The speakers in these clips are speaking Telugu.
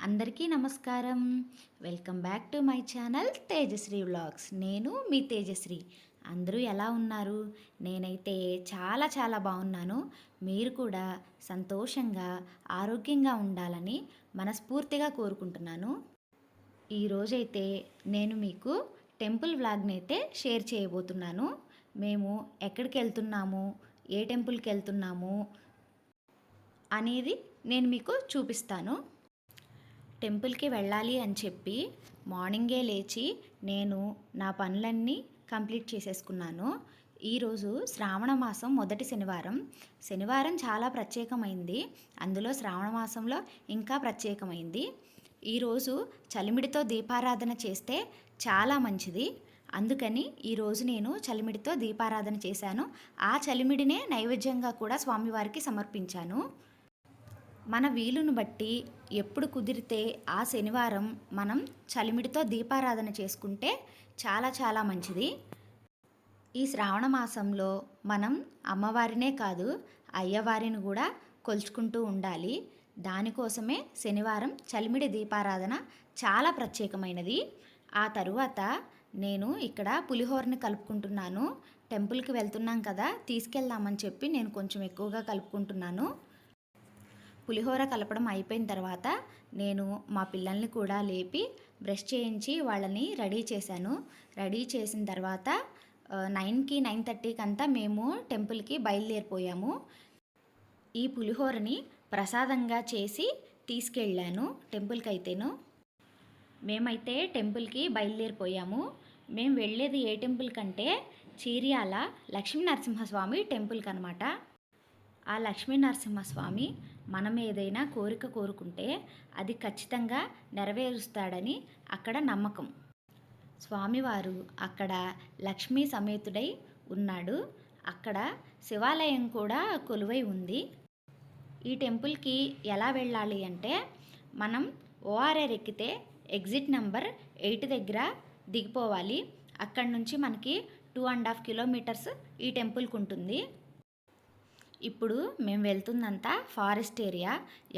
అందరికీ నమస్కారం. Welcome back to my channel Tejasri vlogs. నేను మీ తేజశ్రీ. అందరూ ఎలా ఉన్నారు? నేనైతే చాలా చాలా బాగున్నాను. మీరు కూడా సంతోషంగా ఆరోగ్యంగా ఉండాలని మనస్ఫూర్తిగా కోరుకుంటున్నాను. ఈరోజైతే నేను మీకు టెంపుల్ వ్లాగ్ని అయితే షేర్ చేయబోతున్నాను. మేము ఎక్కడికి వెళ్తున్నాము, ఏ టెంపుల్కి వెళ్తున్నాము అనేది నేను మీకు చూపిస్తాను. టెంపుల్కి వెళ్ళాలి అని చెప్పి మార్నింగే లేచి నేను నా పనులన్నీ కంప్లీట్ చేసేసుకున్నాను. ఈరోజు శ్రావణ మాసం మొదటి శనివారం చాలా ప్రత్యేకమైంది. అందులో శ్రావణ మాసంలో ఇంకా ప్రత్యేకమైంది. ఈరోజు చలిమిడితో దీపారాధన చేస్తే చాలా మంచిది. అందుకని ఈరోజు నేను చలిమిడితో దీపారాధన చేశాను. ఆ చలిమిడినే నైవేద్యంగా కూడా స్వామివారికి సమర్పించాను. మన వీలును బట్టి ఎప్పుడు కుదిరితే ఆ శనివారం మనం చలిమిడితో దీపారాధన చేసుకుంటే చాలా చాలా మంచిది. ఈ శ్రావణ మాసంలో మనం అమ్మవారినే కాదు అయ్యవారిని కూడా కొలుచుకుంటూ ఉండాలి. దానికోసమే శనివారం చలిమిడి దీపారాధన చాలా ప్రత్యేకమైనది. ఆ తరువాత నేను ఇక్కడ పులిహోరని కలుపుకుంటున్నాను. టెంపుల్కి వెళ్తున్నాం కదా, తీసుకెళ్దామని చెప్పి నేను కొంచెం ఎక్కువగా కలుపుకుంటున్నాను. పులిహోర కలపడం అయిపోయిన తర్వాత నేను మా పిల్లల్ని కూడా లేపి బ్రష్ చేయించి వాళ్ళని రెడీ చేశాను. రెడీ చేసిన తర్వాత 9కి 9:30కి అంతా మేము టెంపుల్కి బయలుదేరిపోయాము. ఈ పులిహోరని ప్రసాదంగా చేసి తీసుకెళ్ళాను టెంపుల్కి అయితేను. మేమైతే టెంపుల్కి బయలుదేరిపోయాము. మేము వెళ్ళేది ఏ టెంపుల్ కంటే చీర్యాల లక్ష్మీ నరసింహస్వామి టెంపుల్కి అనమాట. ఆ లక్ష్మీ నరసింహస్వామి మనం ఏదైనా కోరిక కోరుకుంటే అది ఖచ్చితంగా నెరవేరుస్తాడని అక్కడ నమ్మకం. స్వామివారు అక్కడ లక్ష్మీ సమేతుడై ఉన్నాడు. అక్కడ శివాలయం కూడా కొలువై ఉంది. ఈ టెంపుల్కి ఎలా వెళ్ళాలి అంటే మనం ఓఆర్ఆర్ ఎక్కితే ఎగ్జిట్ నెంబర్ 8 దగ్గర దిగిపోవాలి. అక్కడి నుంచి మనకి 2.5 కిలోమీటర్స్ ఈ టెంపుల్కి ఉంటుంది. ఇప్పుడు మేము వెళ్తున్నంత ఫారెస్ట్ ఏరియా,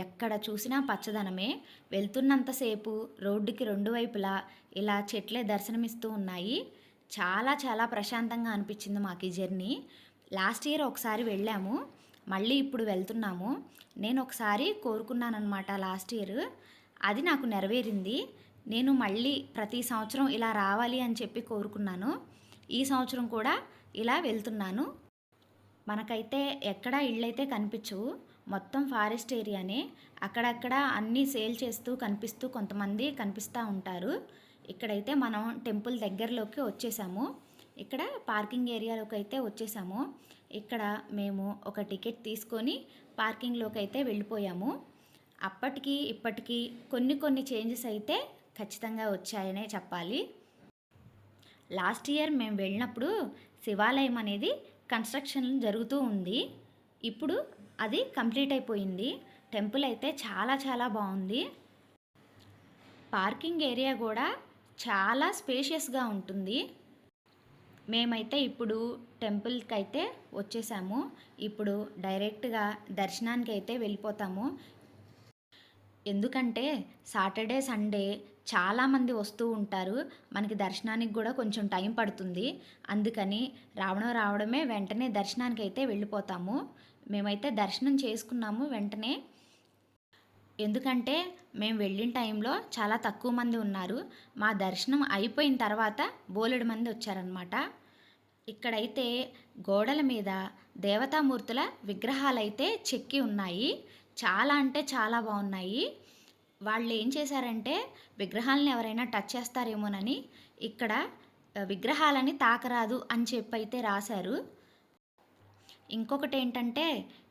ఎక్కడ చూసినా పచ్చదనమే. వెళ్తున్నంతసేపు రోడ్డుకి రెండు వైపులా ఇలా చెట్లే దర్శనమిస్తూ ఉన్నాయి. చాలా చాలా ప్రశాంతంగా అనిపించింది మాకు ఈ జర్నీ. లాస్ట్ ఇయర్ ఒకసారి వెళ్ళాము, మళ్ళీ ఇప్పుడు వెళ్తున్నాము. నేను ఒకసారి కోరుకున్నానమాట లాస్ట్ ఇయర్, అది నాకు నెరవేరింది. నేను మళ్ళీ ప్రతి సంవత్సరం ఇలా రావాలి అని చెప్పి కోరుకున్నాను. ఈ సంవత్సరం కూడా ఇలా వెళ్తున్నాను. మనకైతే ఎక్కడ ఇళ్ళైతే కనిపించవు, మొత్తం ఫారెస్ట్ ఏరియానే. అక్కడక్కడ అన్నీ సేల్ చేస్తూ కనిపిస్తూ కొంతమంది కనిపిస్తూ ఉంటారు. ఇక్కడైతే మనం టెంపుల్ దగ్గరలోకి వచ్చేసాము. ఇక్కడ పార్కింగ్ ఏరియాలోకి అయితే వచ్చేసాము. ఇక్కడ మేము ఒక టికెట్ తీసుకొని పార్కింగ్లోకి అయితే వెళ్ళిపోయాము. అప్పటికి ఇప్పటికీ కొన్ని చేంజెస్ అయితే ఖచ్చితంగా వచ్చాయనే చెప్పాలి. లాస్ట్ ఇయర్ మేము వెళ్ళినప్పుడు శివాలయం అనేది కన్స్ట్రక్షన్ జరుగుతూ ఉంది. ఇప్పుడు అది కంప్లీట్ అయిపోయింది. టెంపుల్ అయితే చాలా చాలా బాగుంది. పార్కింగ్ ఏరియా కూడా చాలా స్పేషియస్గా ఉంటుంది. మేమైతే ఇప్పుడు టెంపుల్కి అయితే వచ్చేసాము. ఇప్పుడు డైరెక్ట్గా దర్శనానికి అయితే వెళ్ళిపోతాము. ఎందుకంటే సాటర్డే సండే చాలామంది వస్తూ ఉంటారు. మనకి దర్శనానికి కూడా కొంచెం టైం పడుతుంది. అందుకని రావడమే వెంటనే దర్శనానికి అయితే వెళ్ళిపోతాము. మేమైతే దర్శనం చేసుకున్నాము వెంటనే. ఎందుకంటే మేము వెళ్ళిన టైంలో చాలా తక్కువ మంది ఉన్నారు. మా దర్శనం అయిపోయిన తర్వాత బోలెడు మంది వచ్చారనమాట. ఇక్కడైతే గోడల మీద దేవతామూర్తుల విగ్రహాలైతే చెక్కి ఉన్నాయి. చాలా అంటే చాలా బాగున్నాయి. వాళ్ళు ఏం చేశారంటే విగ్రహాలను ఎవరైనా టచ్ చేస్తారేమోనని ఇక్కడ విగ్రహాలని తాకరాదు అని చెప్పి అయితే రాశారు. ఇంకొకటి ఏంటంటే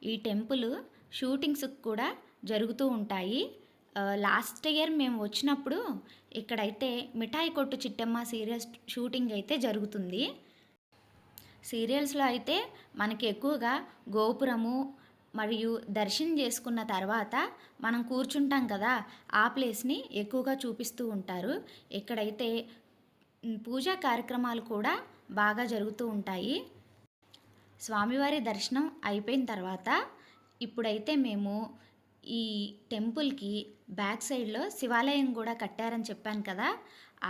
ఈ టెంపుల్ షూటింగ్స్ కూడా జరుగుతూ ఉంటాయి. లాస్ట్ ఇయర్ మేము వచ్చినప్పుడు ఇక్కడైతే మిఠాయి కొట్టు చిట్టమ్మ సీరియల్స్ షూటింగ్ అయితే జరుగుతుంది. సీరియల్స్లో అయితే మనకి ఎక్కువగా గోపురము మరియు దర్శనం చేసుకున్న తర్వాత మనం కూర్చుంటాం కదా, ఆ ప్లేస్ని ఎక్కువగా చూపిస్తూ ఉంటారు. ఇక్కడైతే పూజా కార్యక్రమాలు కూడా బాగా జరుగుతూ ఉంటాయి. స్వామివారి దర్శనం అయిపోయిన తర్వాత ఇప్పుడైతే మేము ఈ టెంపుల్కి బ్యాక్ సైడ్లో శివాలయం కూడా కట్టారని చెప్పాను కదా,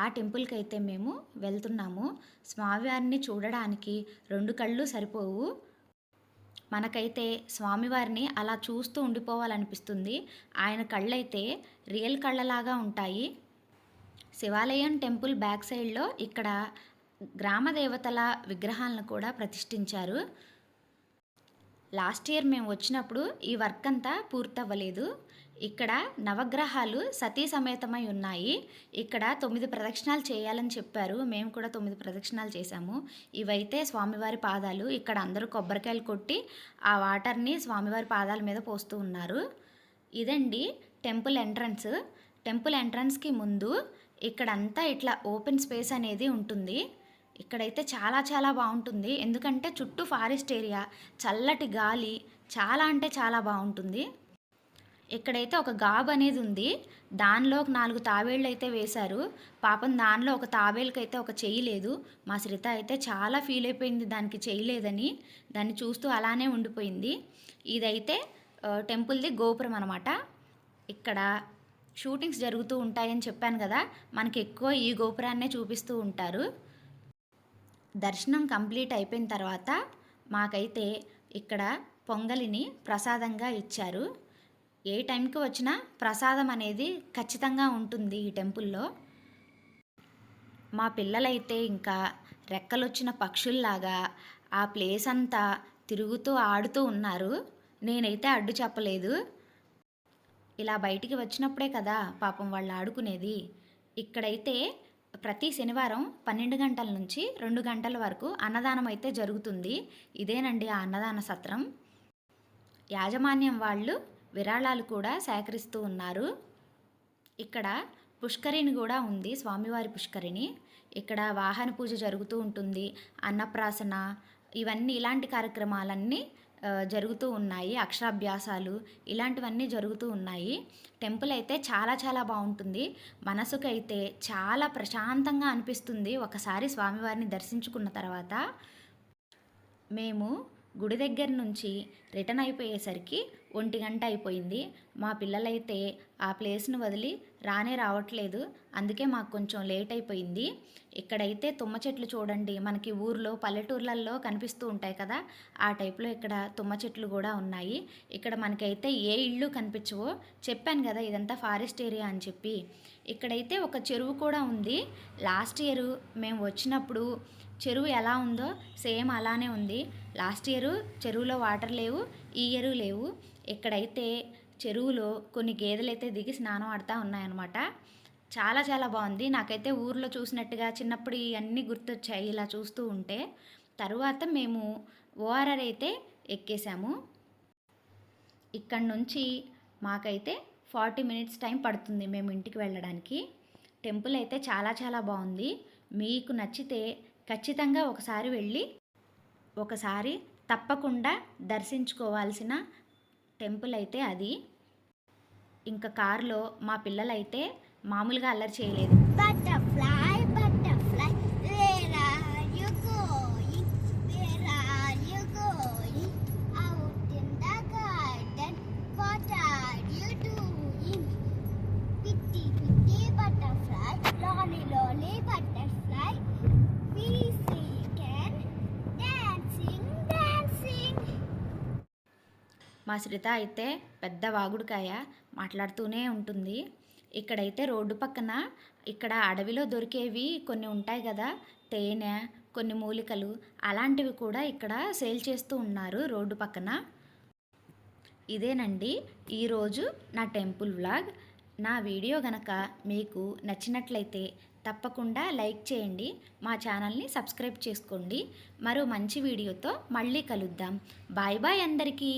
ఆ టెంపుల్కి అయితే మేము వెళ్తున్నాము. స్వామివారిని చూడడానికి 2 కళ్ళు సరిపోవు. మనకైతే స్వామివారిని అలా చూస్తూ ఉండిపోవాలనిపిస్తుంది. ఆయన కళ్ళైతే రియల్ కళ్ళలాగా ఉంటాయి. శివాలయం టెంపుల్ బ్యాక్ సైడ్లో ఇక్కడ గ్రామ దేవతల విగ్రహాలను కూడా ప్రతిష్ఠించారు. లాస్ట్ ఇయర్ మేము వచ్చినప్పుడు ఈ వర్క్ అంతా పూర్తవ్వలేదు. ఇక్కడ నవగ్రహాలు సతీ సమేతమై ఉన్నాయి. ఇక్కడ 9 ప్రదక్షిణాలు చేయాలని చెప్పారు. మేము కూడా 9 ప్రదక్షిణాలు చేశాము. ఇవైతే స్వామివారి పాదాలు. ఇక్కడ అందరూ కొబ్బరికాయలు కొట్టి ఆ వాటర్ని స్వామివారి పాదాల మీద పోస్తూ ఉన్నారు. ఇదండి టెంపుల్ ఎంట్రన్స్. టెంపుల్ ఎంట్రన్స్కి ముందు ఇక్కడంతా ఇట్లా ఓపెన్ స్పేస్ అనేది ఉంటుంది. ఇక్కడైతే చాలా చాలా బాగుంటుంది. ఎందుకంటే చుట్టూ ఫారెస్ట్ ఏరియా, చల్లటి గాలి, చాలా అంటే చాలా బాగుంటుంది. ఇక్కడైతే ఒక గాబ్ అనేది ఉంది. దానిలో ఒక 4 తాబేళ్ళు అయితే వేశారు. పాపం దానిలో ఒక తాబేలుకైతే ఒక చెయ్యి లేదు. మా శ్రిత అయితే చాలా ఫీల్ అయిపోయింది దానికి చెయ్యి లేదని. దాన్ని చూస్తూ అలానే ఉండిపోయింది. ఇదైతే టెంపుల్ది గోపురం అనమాట. ఇక్కడ షూటింగ్స్ జరుగుతూ ఉంటాయని చెప్పాను కదా, మనకి ఎక్కువ ఈ గోపురాన్నే చూపిస్తూ ఉంటారు. దర్శనం కంప్లీట్ అయిపోయిన తర్వాత మాకైతే ఇక్కడ పొంగలిని ప్రసాదంగా ఇచ్చారు. ఏ టైంకి వచ్చినా ప్రసాదం అనేది ఖచ్చితంగా ఉంటుంది ఈ టెంపుల్లో. మా పిల్లలైతే ఇంకా రెక్కలొచ్చిన పక్షుల్లాగా ఆ ప్లేస్ అంతా తిరుగుతూ ఆడుతూ ఉన్నారు. నేనైతే అడ్డు చెప్పలేదు. ఇలా బయటికి వచ్చినప్పుడే కదా పాపం వాళ్ళు ఆడుకునేది. ఇక్కడైతే ప్రతి శనివారం 12 గంటల నుంచి 2 గంటల వరకు అన్నదానం అయితే జరుగుతుంది. ఇదేనండి ఆ అన్నదాన సత్రం. యాజమాన్యం వాళ్ళు విరాళాలు కూడా సేకరిస్తూ ఉన్నారు. ఇక్కడ పుష్కరిణి కూడా ఉంది, స్వామివారి పుష్కరిణి. ఇక్కడ వాహన పూజ జరుగుతూ ఉంటుంది. అన్నప్రాసన, ఇవన్నీ ఇలాంటి కార్యక్రమాలన్నీ జరుగుతూ ఉన్నాయి. అక్షరాభ్యాసాలు ఇలాంటివన్నీ జరుగుతూ ఉన్నాయి. టెంపుల్ అయితే చాలా చాలా బాగుంటుంది. మనసుకైతే చాలా ప్రశాంతంగా అనిపిస్తుంది ఒకసారి స్వామివారిని దర్శించుకున్న తర్వాత. మేము గుడి దగ్గర నుంచి రిటర్న్ అయిపోయేసరికి 1 గంట అయిపోయింది. మా పిల్లలైతే ఆ ప్లేస్ను వదిలి రానే రావట్లేదు. అందుకే మాకు కొంచెం లేట్ అయిపోయింది. ఇక్కడైతే తుమ్మ చెట్లు చూడండి, మనకి ఊర్లో పల్లెటూర్లలో కనిపిస్తూ ఉంటాయి కదా, ఆ టైప్లో ఇక్కడ తుమ్మ చెట్లు కూడా ఉన్నాయి. ఇక్కడ మనకైతే ఏ ఇళ్ళు కనిపించవో చెప్పాను కదా, ఇదంతా ఫారెస్ట్ ఏరియా అని చెప్పి. ఇక్కడైతే ఒక చెరువు కూడా ఉంది. లాస్ట్ ఇయర్ మేము వచ్చినప్పుడు చెరువు ఎలా ఉందో సేమ్ అలానే ఉంది. లాస్ట్ ఇయర్ చెరువులో వాటర్ లేవు, ఈ ఇయర్ లేవు. ఇక్కడైతే చెరువులో కొన్ని గేదెలు అయితే దిగి స్నానం ఆడుతూ ఉన్నాయన్నమాట. చాలా చాలా బాగుంది. నాకైతే ఊర్లో చూసినట్టుగా చిన్నప్పుడు ఇవన్నీ గుర్తొచ్చాయి ఇలా చూస్తూ ఉంటే. తరువాత మేము ఓఆర్ఆర్ అయితే ఎక్కేసాము. ఇక్కడ నుంచి మాకైతే 40 మినిట్స్ టైం పడుతుంది మేము ఇంటికి వెళ్ళడానికి. టెంపుల్ అయితే చాలా చాలా బాగుంది. మీకు నచ్చితే ఖచ్చితంగా ఒకసారి తప్పకుండా దర్శించుకోవాల్సిన టెంపుల్ అయితే అది. ఇంకా కారులో మా పిల్లలైతే మామూలుగా అల్లరి చేయలేదు. Butterfly, butterfly, where are you going? Where are you going? Out in the garden, what are you doing? Pitty, pitty butterfly, lolly, lolly butterfly, we sing and dancing, dancing. మా శ్రిత అయితే పెద్ద వాగుడుకాయ మాట్లాడుతూనే ఉంటుంది. ఇక్కడైతే రోడ్డు పక్కన ఇక్కడ అడవిలో దొరికేవి కొన్ని ఉంటాయి కదా, తేనె, కొన్ని మూలికలు, అలాంటివి కూడా ఇక్కడ సేల్ చేస్తూ ఉన్నారు రోడ్డు పక్కన. ఇదేనండి ఈరోజు నా టెంపుల్ వ్లాగ్. నా వీడియో గనక మీకు నచ్చినట్లయితే తప్పకుండా లైక్ చేయండి, మా ఛానల్ని సబ్స్క్రైబ్ చేసుకోండి. మరో మంచి వీడియోతో మళ్ళీ కలుద్దాం. బాయ్ బాయ్ అందరికీ.